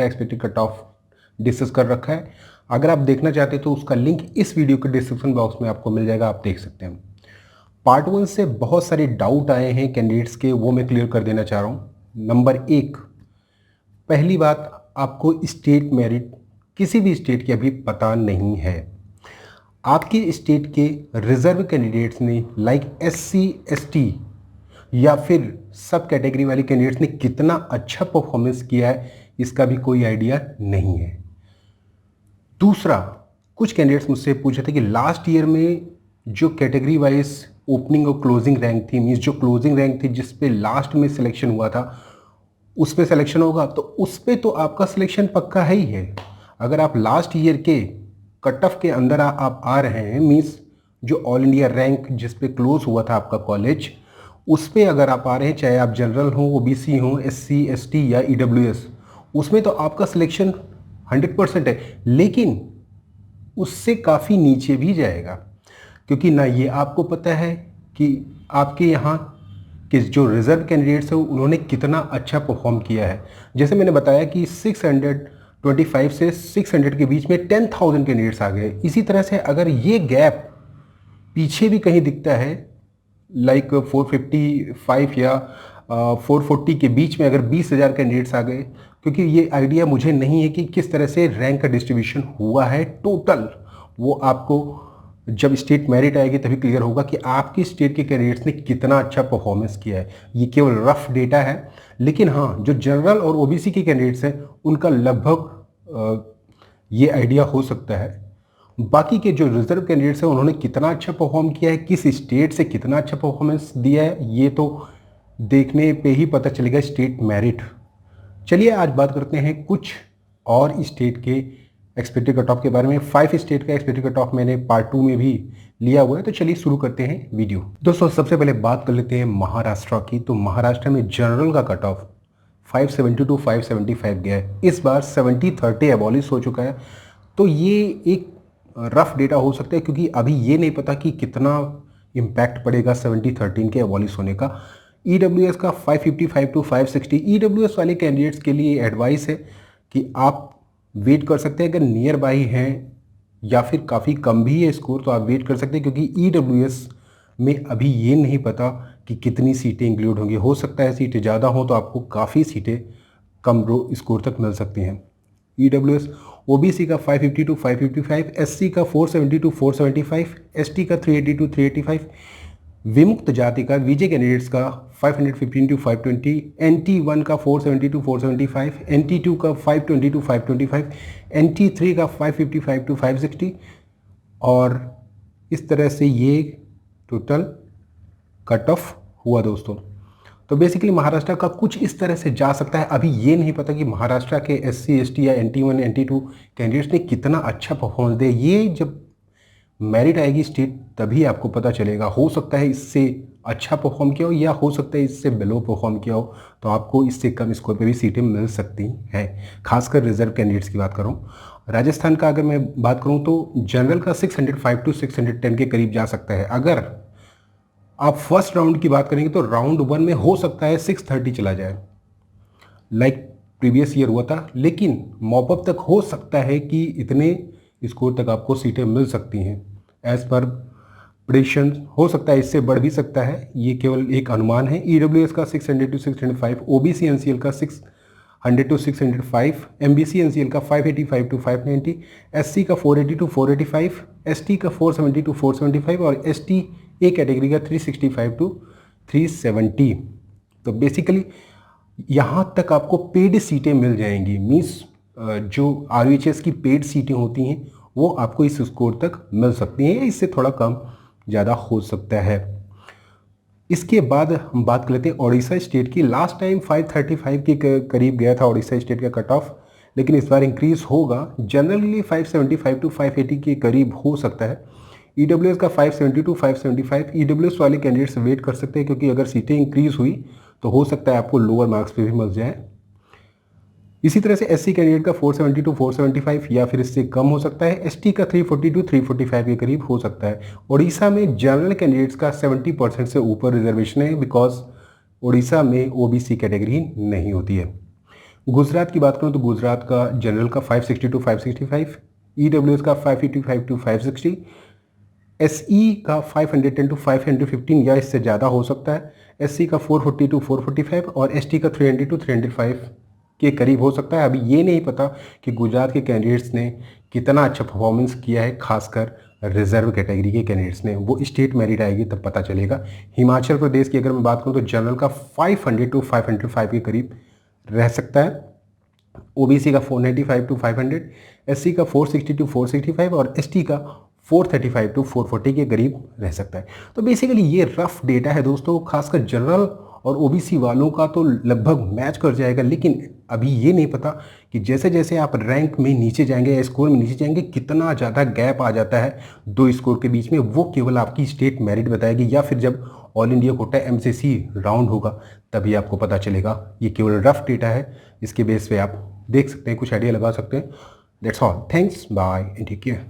Expected cut off discuss कर रखा है। अगर आप देखना चाहते हैं तो उसका लिंक इस वीडियो के डिस्क्रिप्शन बॉक्स में आपको मिल जाएगा, आप देख सकते हैं। पार्ट 1 से बहुत सारे डाउट आए हैं कैंडिडेट्स के, वो मैं क्लियर कर देना चाह रहा हूँ। नंबर 1, पहली बात, आपको स्टेट मेरिट किसी भी स्टेट की अभी पता नहीं है। आपके स्टेट के रिजर्व कैंडिडेट्स ने लाइक SC ST या फिर सब कैटेगरी वाले कैंडिडेट्स ने कितना अच्छा परफॉर्मेंस किया है, इसका भी कोई आइडिया नहीं है। दूसरा, कुछ कैंडिडेट्स मुझसे पूछे थे कि लास्ट ईयर में जो कैटेगरी वाइज ओपनिंग और क्लोजिंग रैंक थी, मीन्स जो क्लोजिंग रैंक थी जिस पे लास्ट में सिलेक्शन हुआ था उस पे सिलेक्शन होगा, तो उस पे तो आपका सिलेक्शन पक्का है ही है। अगर आप लास्ट ईयर के कट ऑफ के अंदर आप आ रहे हैं, मीन्स जो ऑल इंडिया रैंक जिस पे क्लोज हुआ था आपका कॉलेज, उस पे अगर आप आ रहे हैं, चाहे आप जनरल हो, OBC हो, SC ST या EWS, उसमें तो आपका सिलेक्शन 100% है। लेकिन उससे काफ़ी नीचे भी जाएगा, क्योंकि ना ये आपको पता है कि आपके यहाँ कि जो रिजर्व कैंडिडेट्स हैं उन्होंने कितना अच्छा परफॉर्म किया है। जैसे मैंने बताया कि 625 से 600 के बीच में 10,000 कैंडिडेट्स आ गए। इसी तरह से अगर ये गैप पीछे भी कहीं दिखता है, लाइक 455 या 440 के बीच में अगर 20,000 कैंडिडेट्स आ गए, क्योंकि ये आइडिया मुझे नहीं है कि किस तरह से रैंक का डिस्ट्रीब्यूशन हुआ है टोटल, वो आपको जब स्टेट मेरिट आएगी तभी क्लियर होगा कि आपकी स्टेट के कैंडिडेट्स ने कितना अच्छा परफॉर्मेंस किया है। ये केवल रफ डेटा है, लेकिन हाँ, जो जनरल और OBC के कैंडिडेट्स हैं उनका लगभग ये आइडिया हो सकता है। बाकी के जो रिजर्व कैंडिडेट्स हैं उन्होंने कितना अच्छा परफॉर्म किया है, किस स्टेट से कितना अच्छा परफॉर्मेंस दिया है, ये तो देखने पे ही पता चलेगा स्टेट मेरिट। चलिए आज बात करते हैं कुछ और स्टेट के एक्सपेक्टेड कट ऑफ के बारे में। 5 स्टेट का एक्सपेक्टेड कट ऑफ मैंने पार्ट 2 में भी लिया हुआ है, तो चलिए शुरू करते हैं वीडियो। दोस्तों सबसे पहले बात कर लेते हैं महाराष्ट्र की। तो महाराष्ट्र में जनरल का कट ऑफ 570 to 575 गया है। इस बार 70-30 एबॉलिश हो चुका है, तो ये एक रफ डेटा हो सकता है, क्योंकि अभी ये नहीं पता कि कितना इम्पैक्ट पड़ेगा 70-13 के एबॉलिश होने का। EWS का 555 to 560, EWS वाले कैंडिडेट्स के लिए एडवाइस है कि आप वेट कर सकते हैं। अगर नियर बाई हैं या फिर काफ़ी कम भी है स्कोर तो आप वेट कर सकते हैं, क्योंकि EWS में अभी ये नहीं पता कि कितनी सीटें इंक्लूड होंगी। हो सकता है सीटें ज़्यादा हों तो आपको काफ़ी सीटें कम स्कोर तक मिल सकती हैं। EWS OBC का 550 to 555, SC का 470 to 475, ST का 380 to 385, विमुक्त जाति का VJ कैंडिडेट्स का 515 to 520, NT1 का 470 to 475, NT2 का 520 to 525, NT3 का 555 to 560, और इस तरह से ये टोटल कट ऑफ हुआ दोस्तों। तो बेसिकली महाराष्ट्र का कुछ इस तरह से जा सकता है। अभी ये नहीं पता कि महाराष्ट्र के SC ST या NT1 NT2 कैंडिडेट्स ने कितना अच्छा परफॉर्मेंस दिया। ये जब मेरिट आएगी स्टेट तभी आपको पता चलेगा। हो सकता है इससे अच्छा परफॉर्म किया हो या हो सकता है इससे बिलो परफॉर्म किया हो, तो आपको इससे कम स्कोर पे भी सीटें मिल सकती हैं। खासकर रिजर्व कैंडिडेट्स की बात करूं, राजस्थान का अगर मैं बात करूं तो जनरल का 605 to 610 के करीब जा सकता है। अगर आप फर्स्ट राउंड की बात करेंगे तो राउंड 1 में हो सकता है 630 चला जाए, लाइक प्रीवियस ईयर हुआ था। लेकिन मॉपअप तक हो सकता है कि इतने स्कोर तक आपको सीटें मिल सकती हैं। एज पर प्रेडिक्शन हो सकता है इससे बढ़ भी सकता है, ये केवल एक अनुमान है। EWS का 600 to 605, OBC NCL का 600 to 605, MBC NCL का 585 to 590, SC का 480 to 485, ST का 470 to 475 और ST A कैटेगरी का 365 to 370। तो बेसिकली यहाँ तक आपको पेड सीटें मिल जाएंगी, मीन्स जो RUHS की पेड सीटें होती हैं वो आपको इस स्कोर तक मिल सकती हैं, इससे थोड़ा कम ज़्यादा हो सकता है। इसके बाद हम बात कर लेते हैं ओडिशा स्टेट की। लास्ट टाइम 535 के करीब गया था ओडिशा स्टेट का कट ऑफ, लेकिन इस बार इंक्रीज होगा। जनरली 575 to 580 के करीब हो सकता है। EWS का 570 to 575, EWS वाले कैंडिडेट्स वेट कर सकते हैं, क्योंकि अगर सीटें इंक्रीज हुई तो हो सकता है आपको लोअर मार्क्स पे भी मिल जाए। इसी तरह से SC कैंडिडेट का 470 to 475 या फिर इससे कम हो सकता है। ST का 340 to 345 के करीब हो सकता है। उड़ीसा में जनरल कैंडिडेट्स का 70% से ऊपर रिजर्वेशन है, बिकॉज उड़ीसा में OBC कैटेगरी नहीं होती है। गुजरात की बात करूँ तो गुजरात का जनरल का 560 टू 565, EWS का 585 टू 560, SE का 510 टू 515 या इससे ज़्यादा हो सकता है, SC का 440 टू 445 और ST का 300 टू 305 के करीब हो सकता है। अभी ये नहीं पता कि गुजरात के कैंडिडेट्स ने कितना अच्छा परफॉर्मेंस किया है, खासकर रिजर्व कैटेगरी के कैंडिडेट्स ने, वो स्टेट मेरिट आएगी तब पता चलेगा। हिमाचल प्रदेश की अगर मैं बात करूँ तो जनरल का 500 टू 505 के करीब रह सकता है, OBC का 495 टू 500, SC का 460 टू 465 और ST का 435 टू 440 के करीब रह सकता है। तो बेसिकली ये रफ डेटा है दोस्तों, खासकर जनरल और OBC वालों का तो लगभग मैच कर जाएगा, लेकिन अभी ये नहीं पता कि जैसे जैसे आप रैंक में नीचे जाएंगे या स्कोर में नीचे जाएंगे कितना ज़्यादा गैप आ जाता है दो स्कोर के बीच में। वो केवल आपकी स्टेट मेरिट बताएगी, या फिर जब all India quota MCC round होगा तभी आपको पता चलेगा। ये केवल रफ डेटा है, इसके बेस पे आप देख सकते हैं, कुछ आइडिया लगा सकते हैं। That's all, thanks, bye and take care.